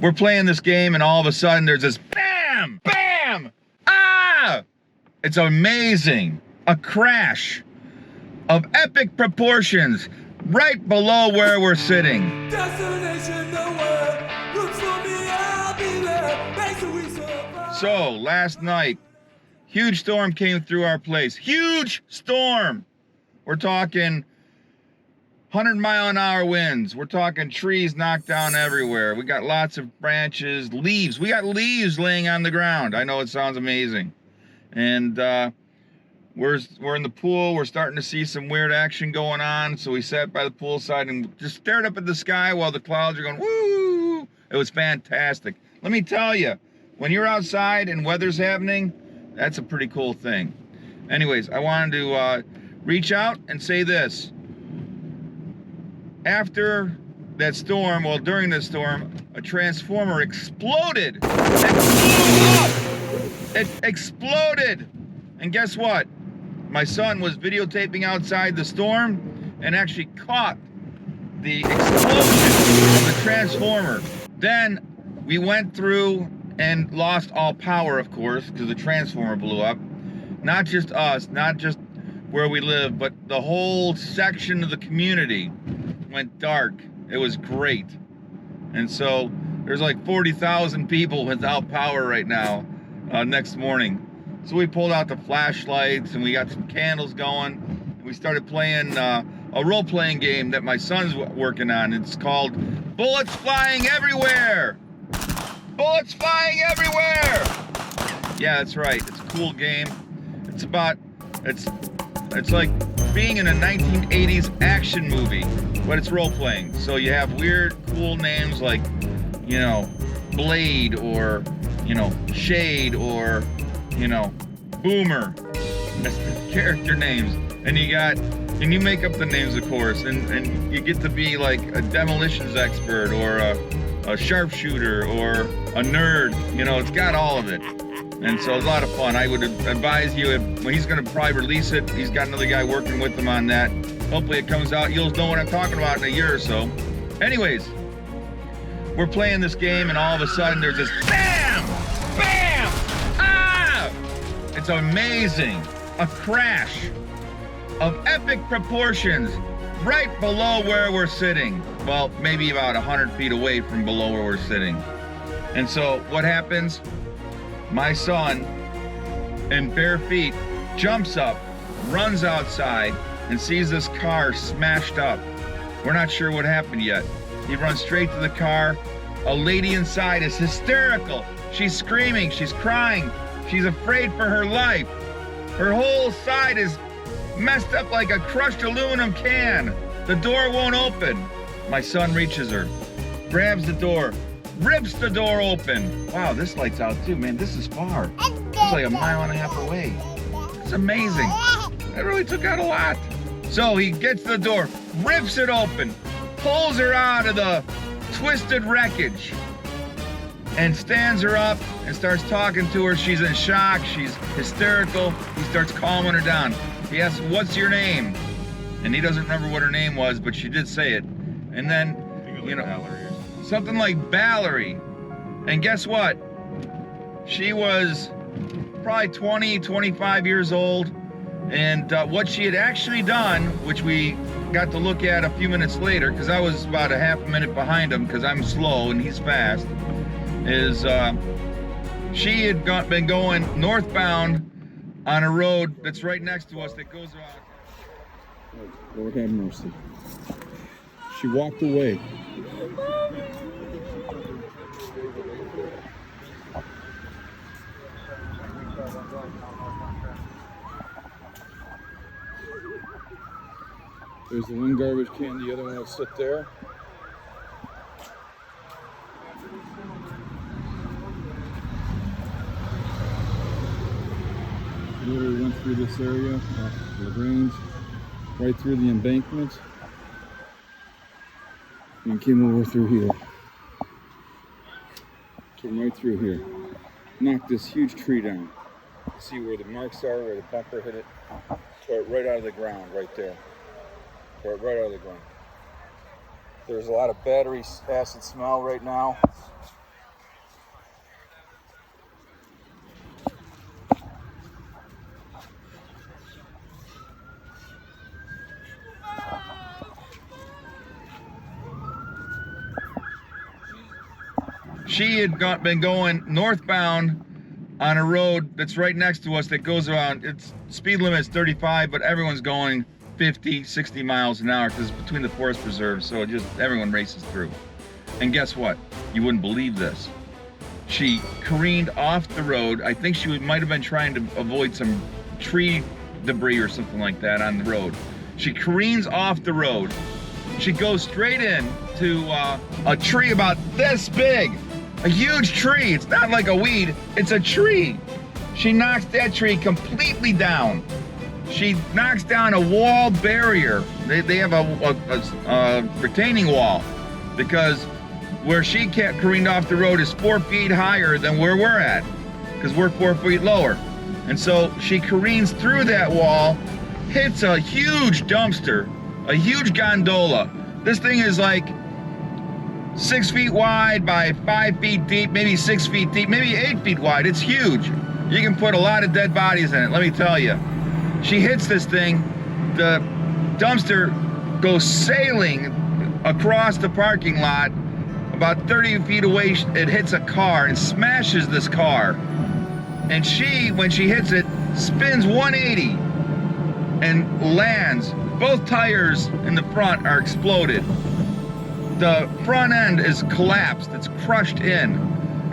we're playing this game and all of a sudden there's this bam, bam, ah! It's amazing. A crash of epic proportions right below where we're sitting. So last night, huge storm came through our place. Huge storm. We're talking 100-mile-an-hour winds. We're talking trees knocked down everywhere. We got lots of branches, leaves. We got leaves laying on the ground. I know it sounds amazing. And we're in the pool. We're starting to see some weird action going on. So we sat by the poolside and just stared up at the sky while the clouds are going, woo! It was fantastic. Let me tell you, when you're outside and weather's happening, that's a pretty cool thing. Anyways, I wanted to reach out and say this. After that storm, well, during the storm, a transformer exploded. It blew up. It exploded. And guess what? My son was videotaping outside the storm and actually caught the explosion of the transformer. Then we went through and lost all power, of course, because the transformer blew up. Not just us, not just where we live, but the whole section of the community went dark. It was great. And so there's like 40,000 people without power right now next morning. So we pulled out the flashlights and we got some candles going. And we started playing a role-playing game that my son's working on. It's called Bullets Flying Everywhere. Bullets flying everywhere! Yeah, that's right. It's a cool game. It's like being in a 1980s action movie, but it's role-playing. So you have weird, cool names like, you know, Blade or, you know, Shade or, you know, Boomer. That's the character names. And you make up the names, of course, and you get to be like a demolitions expert or a sharpshooter or a nerd. You know, it's got all of it. And so it's a lot of fun. I would advise you, when he's going to probably release it, he's got another guy working with him on that. Hopefully it comes out. You'll know what I'm talking about in a year or so. Anyways, we're playing this game and all of a sudden there's this bam! Bam! Ah! It's amazing. A crash of epic proportions right below where we're sitting. Well, maybe about 100 feet away from below where we're sitting. And so what happens? My son, in bare feet, jumps up, runs outside, and sees this car smashed up. We're not sure what happened yet. He runs straight to the car. A lady inside is hysterical. She's screaming, she's crying, she's afraid for her life. Her whole side is messed up like a crushed aluminum can. The door won't open. My son reaches her, grabs the door, rips the door open. Wow, this light's out too, man. This is far. It's like a mile and a half away. It's amazing. That really took out a lot. So he gets to the door, rips it open, pulls her out of the twisted wreckage, and stands her up and starts talking to her. She's in shock. She's hysterical. He starts calming her down. He asks, "What's your name?" And he doesn't remember what her name was, but she did say it. And then, you know, something like Valerie. And guess what? She was probably 20, 25 years old. And what she had actually done, which we got to look at a few minutes later, because I was about a half a minute behind him because I'm slow and he's fast, is she had been going northbound on a road that's right next to us that goes around. Lord have mercy. She walked away. There's the one garbage can, the other one will sit there. Literally went through this area, LaGrange, right through the embankment, and came over through here. Came right through here. Knocked this huge tree down. See where the marks are, where the bumper hit it? Tore it right out of the ground, right there. Tore it right out of the ground. There's a lot of battery acid smell right now. She had been going northbound on a road that's right next to us that goes around, its speed limit is 35, but everyone's going 50, 60 miles an hour because it's between the forest preserves, so everyone races through. And guess what? You wouldn't believe this. She careened off the road. I think she might have been trying to avoid some tree debris or something like that on the road. She careens off the road. She goes straight in to a tree about this big. A huge tree. It's not like a weed, it's a tree. She knocks that tree completely down. She knocks down a wall barrier. They have a retaining wall because where she careened off the road is 4 feet higher than where we're at because we're 4 feet lower. And so she careens through that wall, hits a huge dumpster, a huge gondola. This thing is like 6 feet wide by 5 feet deep, maybe 6 feet deep, maybe 8 feet wide. It's huge. You can put a lot of dead bodies in it, let me tell you. She hits this thing, the dumpster goes sailing across the parking lot. About 30 feet away, it hits a car and smashes this car. And she, when she hits it, spins 180 and lands. Both tires in the front are exploded. The front end is collapsed. It's crushed in.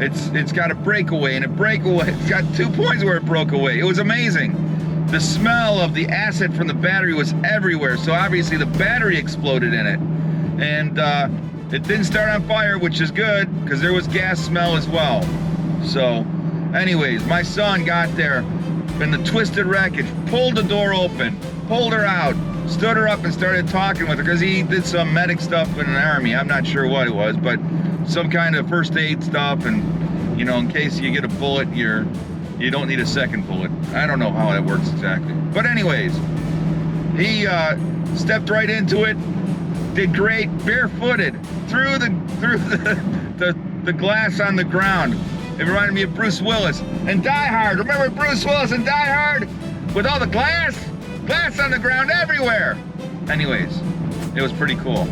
It's got a breakaway, and it's got 2 points where it broke away. It was amazing. The smell of the acid from the battery was everywhere, so obviously the battery exploded in it. And it didn't start on fire, which is good, because there was gas smell as well. So, anyways, my son got there in the twisted wreckage, pulled the door open, pulled her out, stood her up and started talking with her because he did some medic stuff in the army. I'm not sure what it was, but some kind of first aid stuff, and you know, in case you get a bullet, you don't need a second bullet. I don't know how that works exactly, but anyways, he stepped right into it, did great, barefooted through the glass on the ground. It reminded me of Bruce Willis and Die Hard. Remember Bruce Willis and Die Hard with all the glass on the ground everywhere. Anyways, it was pretty cool.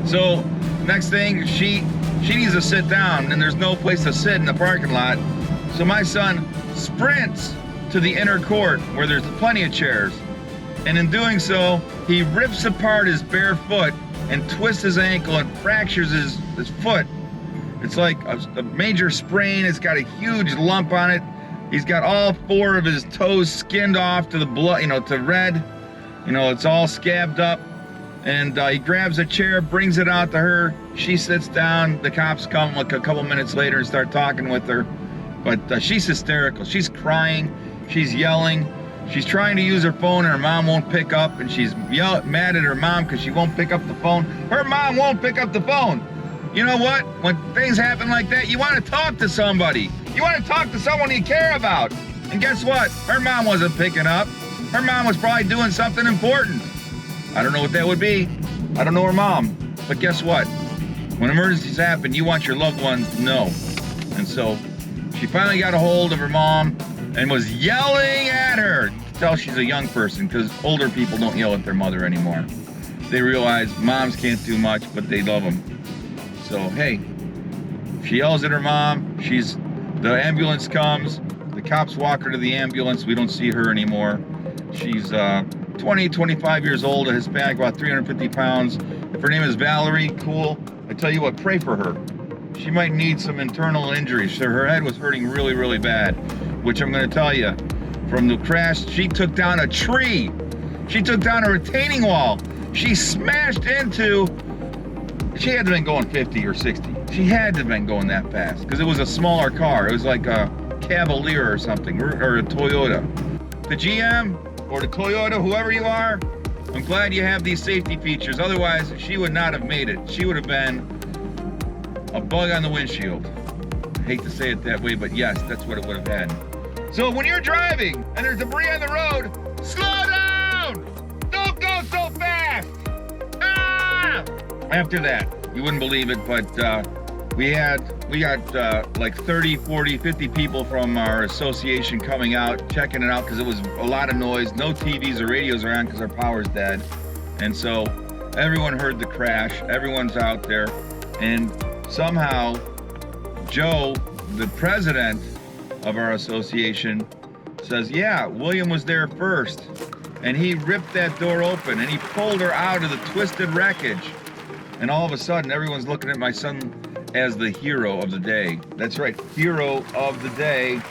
So next thing, she needs to sit down, and there's no place to sit in the parking lot. So my son sprints to the inner court where there's plenty of chairs, and in doing so, he rips apart his bare foot and twists his ankle and fractures his foot. It's like a major sprain. It's got a huge lump on it. He's got all 4 of his toes skinned off to the blood, to red. It's all scabbed up. And he grabs a chair, brings it out to her. She sits down. The cops come like a couple minutes later and start talking with her. But she's hysterical. She's crying. She's yelling. She's trying to use her phone and her mom won't pick up. And she's mad at her mom because she won't pick up the phone. Her mom won't pick up the phone. You know what? When things happen like that, you want to talk to somebody. You want to talk to someone you care about. And guess what? Her mom wasn't picking up. Her mom was probably doing something important. I don't know what that would be. I don't know her mom. But guess what? When emergencies happen, you want your loved ones to know. And so she finally got a hold of her mom and was yelling at her. Tell she's a young person, because older people don't yell at their mother anymore. They realize moms can't do much, but they love them. So, hey, she yells at her mom. The ambulance comes. The cops walk her to the ambulance. We don't see her anymore. She's 20, 25 years old, a Hispanic, about 350 pounds. If her name is Valerie, cool. I tell you what, pray for her. She might need some internal injuries. So her head was hurting really, really bad, which I'm going to tell you. From the crash, she took down a tree. She took down a retaining wall. She smashed into... She had to have been going 50 or 60. She had to have been going that fast because it was a smaller car. It was like a Cavalier or something, or a Toyota. The GM or the Toyota, whoever you are, I'm glad you have these safety features. Otherwise, she would not have made it. She would have been a bug on the windshield. I hate to say it that way, but yes, that's what it would have been. So when you're driving and there's debris on the road, slow down! Don't go so fast! After that, you wouldn't believe it, but we got like 30, 40, 50 people from our association coming out, checking it out, because it was a lot of noise. No TVs or radios are on because our power's dead. And so everyone heard the crash. Everyone's out there. And somehow Joe, the president of our association, says, yeah, William was there first. And he ripped that door open and he pulled her out of the twisted wreckage. And all of a sudden, everyone's looking at my son as the hero of the day. That's right, hero of the day.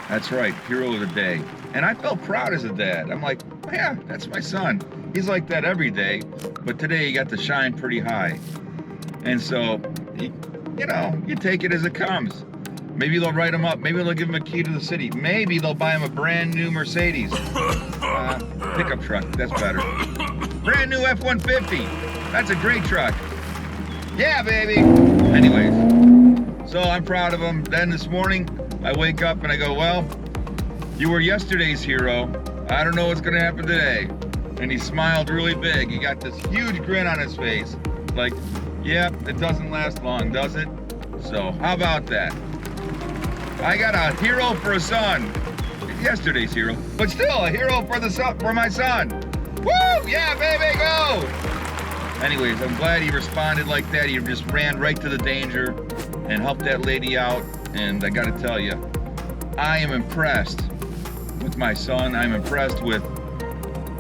That's right, hero of the day. And I felt proud as a dad. I'm like, yeah, that's my son. He's like that every day, but today he got to shine pretty high. And so, you know, you take it as it comes. Maybe they'll write him up. Maybe they'll give him a key to the city. Maybe they'll buy him a brand new Mercedes. Pickup truck, that's better. Brand new F-150. That's a great truck. Yeah, baby. Anyways, so I'm proud of him. Then this morning, I wake up and I go, well, you were yesterday's hero. I don't know what's gonna happen today. And he smiled really big. He got this huge grin on his face. Like, yep, it doesn't last long, does it? So, how about that? I got a hero for a son. Yesterday's hero, but still a hero for my son. Woo! Yeah, baby, go! Anyways, I'm glad he responded like that. He just ran right to the danger and helped that lady out. And I got to tell you, I am impressed with my son. I'm impressed with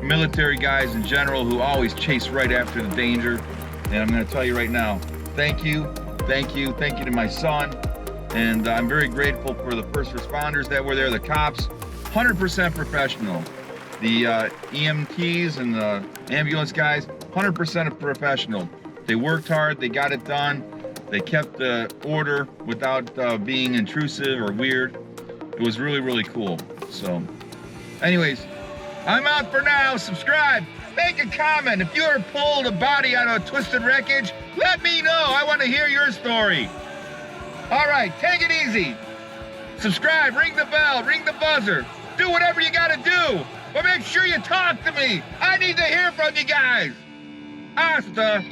military guys in general who always chase right after the danger. And I'm going to tell you right now, thank you to my son. And I'm very grateful for the first responders that were there, the cops, 100% professional. The EMTs and the ambulance guys, 100% professional. They worked hard, they got it done. They kept the order without being intrusive or weird. It was really, really cool. So, anyways, I'm out for now. Subscribe, make a comment. If you ever pulled a body out of a twisted wreckage, let me know. I want to hear your story. All right, take it easy. Subscribe, ring the bell, ring the buzzer. Do whatever you got to do. But make sure you talk to me. I need to hear from you guys. Hasta